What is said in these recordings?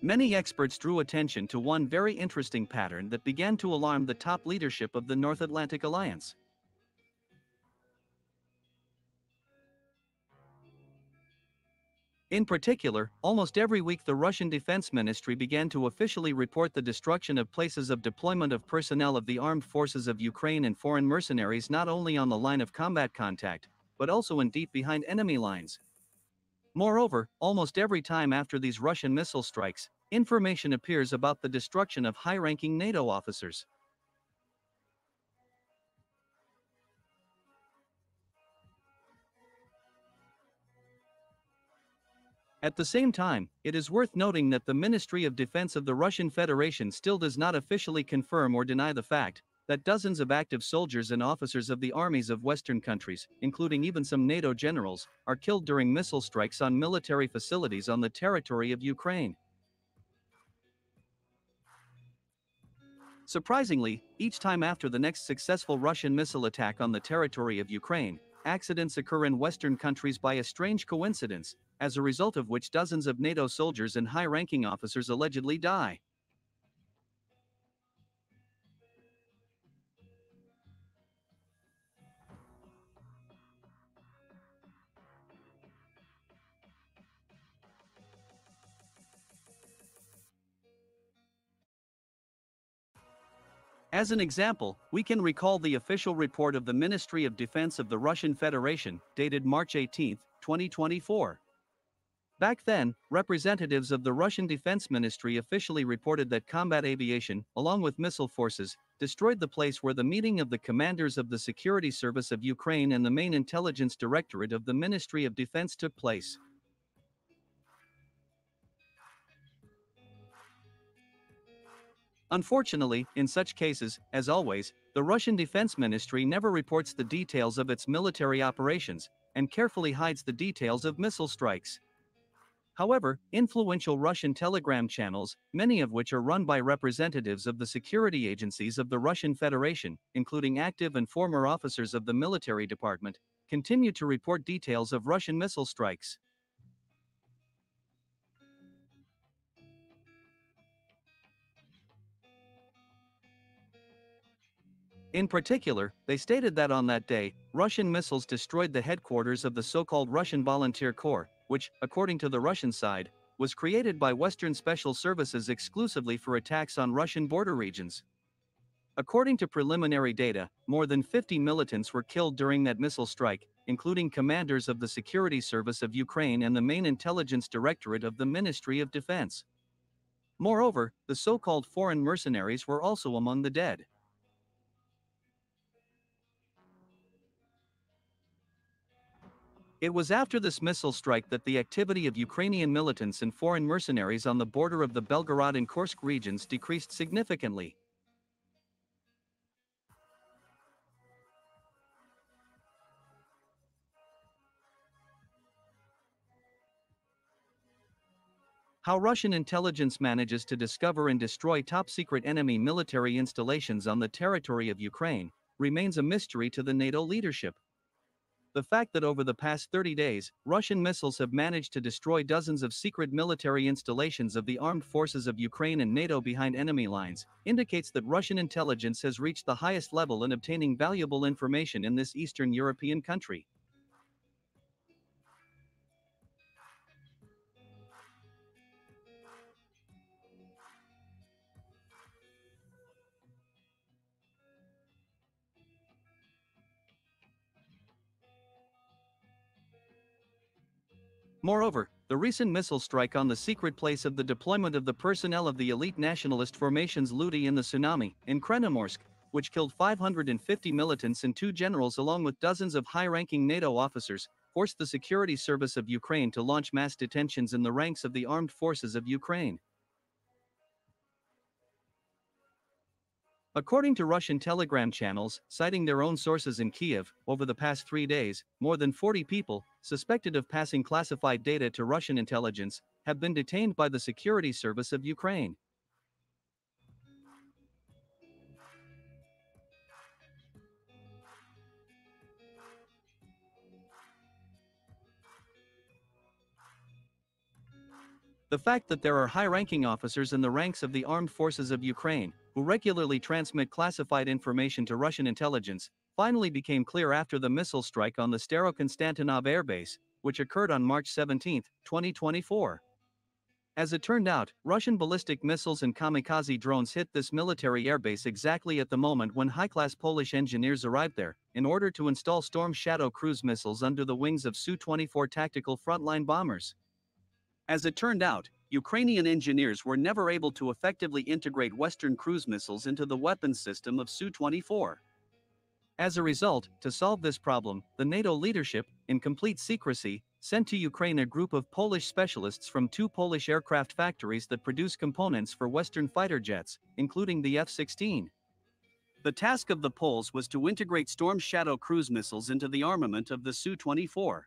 Many experts drew attention to one very interesting pattern that began to alarm the top leadership of the North Atlantic Alliance. In particular, almost every week the Russian Defense Ministry began to officially report the destruction of places of deployment of personnel of the armed forces of Ukraine and foreign mercenaries not only on the line of combat contact, but also in deep behind enemy lines. Moreover, almost every time after these Russian missile strikes, information appears about the destruction of high-ranking NATO officers. At the same time, it is worth noting that the Ministry of Defense of the Russian Federation still does not officially confirm or deny the fact that dozens of active soldiers and officers of the armies of Western countries, including even some NATO generals, are killed during missile strikes on military facilities on the territory of Ukraine. Surprisingly, each time after the next successful Russian missile attack on the territory of Ukraine, accidents occur in Western countries by a strange coincidence, as a result of which dozens of NATO soldiers and high-ranking officers allegedly die. As an example, we can recall the official report of the Ministry of Defense of the Russian Federation, dated March 18, 2024. Back then, representatives of the Russian Defense Ministry officially reported that combat aviation, along with missile forces, destroyed the place where the meeting of the commanders of the Security Service of Ukraine and the main intelligence directorate of the Ministry of Defense took place. Unfortunately, in such cases, as always, the Russian Defense Ministry never reports the details of its military operations, and carefully hides the details of missile strikes. However, influential Russian telegram channels, many of which are run by representatives of the security agencies of the Russian Federation, including active and former officers of the military department, continue to report details of Russian missile strikes. In particular, they stated that on that day, Russian missiles destroyed the headquarters of the so-called Russian Volunteer Corps, which, according to the Russian side, was created by Western special services exclusively for attacks on Russian border regions. According to preliminary data, more than 50 militants were killed during that missile strike, including commanders of the Security Service of Ukraine and the main intelligence directorate of the Ministry of Defense. Moreover, the so-called foreign mercenaries were also among the dead. It was after this missile strike that the activity of Ukrainian militants and foreign mercenaries on the border of the Belgorod and Kursk regions decreased significantly. How Russian intelligence manages to discover and destroy top-secret enemy military installations on the territory of Ukraine remains a mystery to the NATO leadership. The fact that over the past 30 days, Russian missiles have managed to destroy dozens of secret military installations of the armed forces of Ukraine and NATO behind enemy lines indicates that Russian intelligence has reached the highest level in obtaining valuable information in this Eastern European country. Moreover, the recent missile strike on the secret place of the deployment of the personnel of the elite nationalist formations Ludi in the Tsunami, in Krenomorsk, which killed 550 militants and 2 generals along with dozens of high-ranking NATO officers, forced the Security Service of Ukraine to launch mass detentions in the ranks of the armed forces of Ukraine. According to Russian Telegram channels, citing their own sources in Kiev, over the past 3 days, more than 40 people, suspected of passing classified data to Russian intelligence, have been detained by the Security Service of Ukraine. The fact that there are high-ranking officers in the ranks of the armed forces of Ukraine, who regularly transmit classified information to Russian intelligence, finally became clear after the missile strike on the Starokonstantinov airbase, which occurred on March 17, 2024. As it turned out, Russian ballistic missiles and kamikaze drones hit this military airbase exactly at the moment when high-class Polish engineers arrived there, in order to install Storm Shadow cruise missiles under the wings of Su-24 tactical frontline bombers. As it turned out, Ukrainian engineers were never able to effectively integrate Western cruise missiles into the weapons system of Su-24. As a result, to solve this problem, the NATO leadership, in complete secrecy, sent to Ukraine a group of Polish specialists from 2 Polish aircraft factories that produce components for Western fighter jets, including the F-16. The task of the Poles was to integrate Storm Shadow cruise missiles into the armament of the Su-24.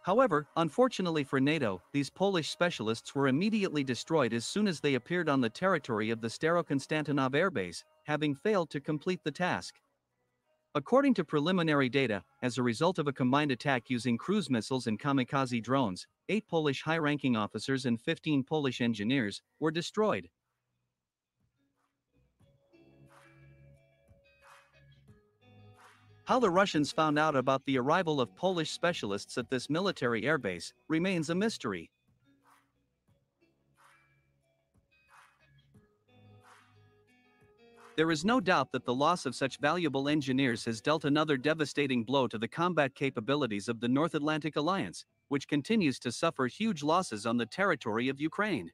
However, unfortunately for NATO, these Polish specialists were immediately destroyed as soon as they appeared on the territory of the Starokonstantinov airbase, having failed to complete the task. According to preliminary data, as a result of a combined attack using cruise missiles and kamikaze drones, 8 Polish high-ranking officers and 15 Polish engineers were destroyed. How the Russians found out about the arrival of Polish specialists at this military airbase remains a mystery. There is no doubt that the loss of such valuable engineers has dealt another devastating blow to the combat capabilities of the North Atlantic Alliance, which continues to suffer huge losses on the territory of Ukraine.